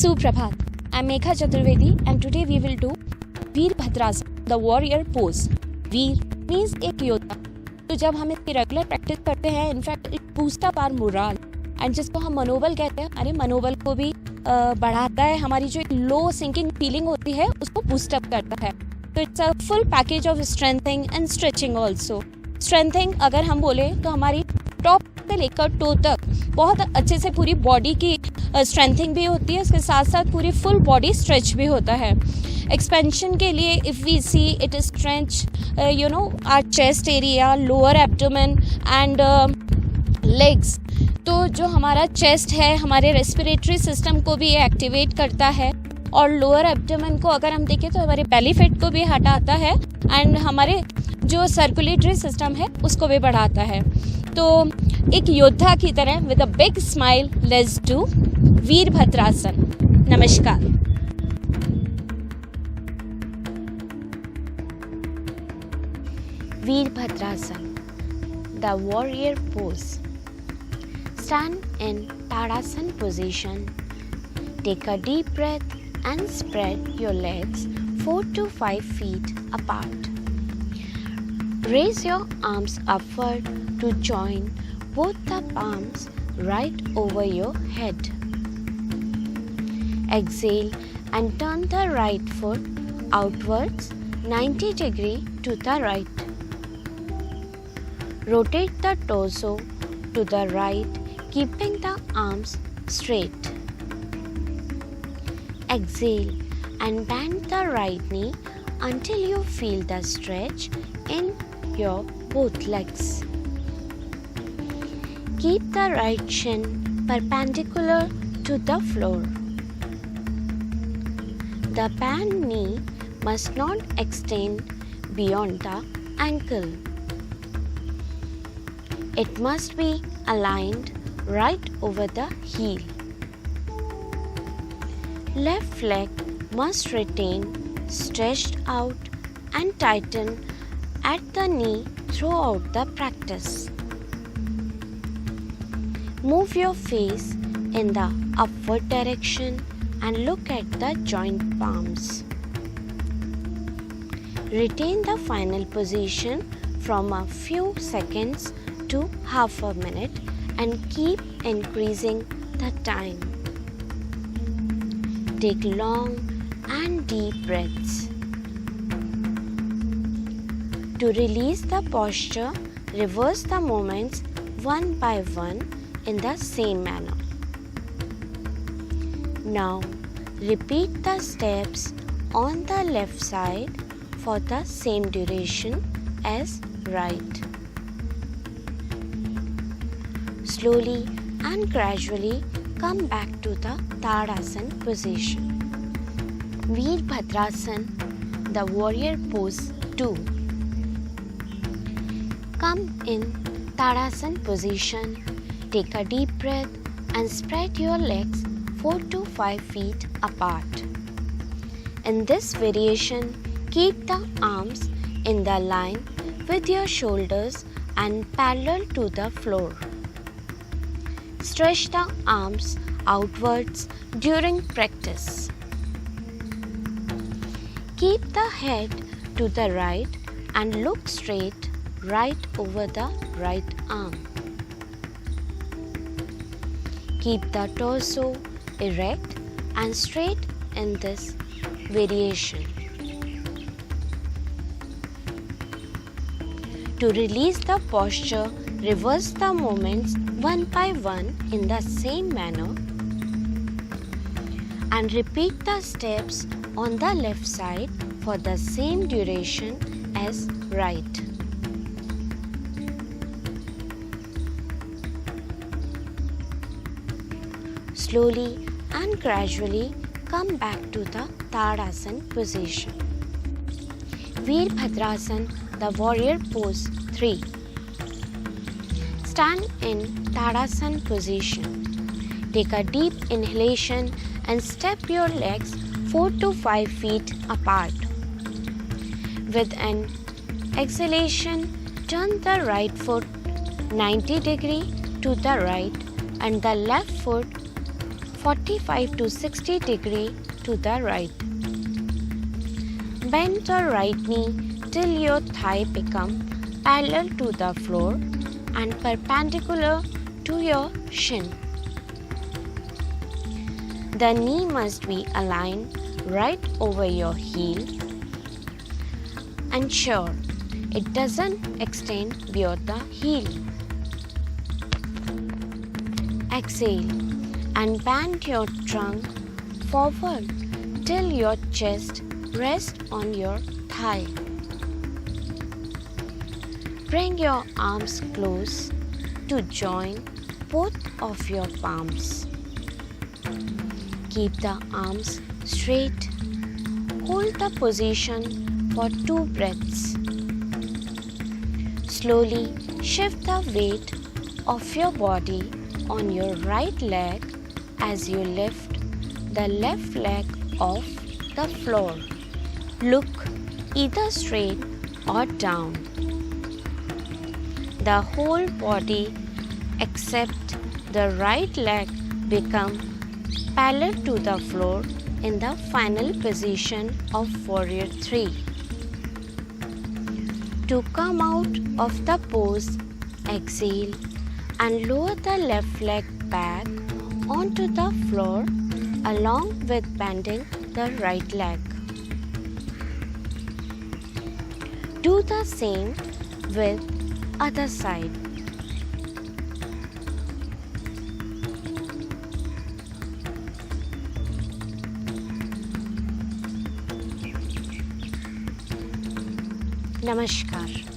Suprabhat. I'm Megha Chaturvedi and today we will do Veerbhadrasana, the warrior pose. Veer means एक योद्धा. तो जब हम इसकी रेगुलर प्रैक्टिस करते हैं, in fact it boost up our morale and जिसको हम मनोबल कहते हैं, अरे मनोबल को भी बढ़ाता है. हमारी जो एक लो सिंकिंग फीलिंग होती है उसको बूस्ट अप करता है. तो it's a full package of strengthening and stretching also. Strengthening अगर हम बोले तो हमारी टॉप से लेकर टो तक बहुत अच्छे से पूरी बॉडी की स्ट्रेंथिंग भी होती है, इसके साथ साथ पूरी फुल बॉडी स्ट्रेच भी होता है. एक्सपेंशन के लिए if we see it stretch our chest area, lower abdomen and legs. तो जो हमारा चेस्ट है, हमारे रेस्पिरेटरी सिस्टम को भी ये एक्टिवेट करता है और लोअर एब्डोमेन को अगर हम देखें तो हमारे बेली फैट को भी हटाता है एंड हमारे जो सर्कुलेटरी सिस्टम है उसको भी बढ़ाता है. तो एक योद्धा की तरह with a big smile let's do Virabhadrasana. नमस्कार. Veerbhadrasana, the warrior pose. Stand in Tadasana position. Take a deep breath and spread your legs 4 to 5 feet apart. Raise your arms upward to join both the palms right over your head. Exhale and turn the right foot outwards 90 degrees to the right. Rotate the torso to the right, keeping the arms straight. Exhale and bend the right knee until you feel the stretch in your both legs. Keep the right shin perpendicular to the floor. The bent knee must not extend beyond the ankle. It must be aligned right over the heel. Left leg must retain stretched out and tighten at the knee throughout the practice. Move your face in the upward direction and look at the joint palms. Retain the final position from a few seconds to half a minute and keep increasing the time. Take long and deep breaths. To release the posture, reverse the movements one by one in the same manner. Now, repeat the steps on the left side for the same duration as right. Slowly and gradually come back to the Tadasana position. Veerbhadrasana, the warrior pose 2. Come in Tadasana position. Take a deep breath and spread your legs 4 to 5 feet apart. In this variation, keep the arms in the line with your shoulders and parallel to the floor. Stretch the arms outwards during practice. Keep the head to the right and look straight right over the right arm. Keep the torso erect and straight in this variation. To release the posture, reverse the movements one by one in the same manner and repeat the steps on the left side for the same duration as right. Slowly and gradually come back to the Tadasana position. Veerbhadrasana, the warrior pose 3. Stand in Tadasana position. Take a deep inhalation and step your legs 4 to 5 feet apart. With an exhalation, turn the right foot 90 degrees to the right and the left foot 45 to 60 degree to the right. Bend the right knee till your thigh become parallel to the floor and perpendicular to your shin. The knee must be aligned right over your heel. Ensure it doesn't extend beyond the heel. Exhale and bend your trunk forward till your chest rests on your thigh. Bring your arms close to join both of your palms. Keep the arms straight. Hold the position for 2 breaths. Slowly shift the weight of your body on your right leg as you lift the left leg off the floor. Look either straight or down. The whole body except the right leg become parallel to the floor in the final position of Warrior 3. To come out of the pose, exhale and lower the left leg back onto the floor along with bending the right leg. Do the same with other side. Namaskar.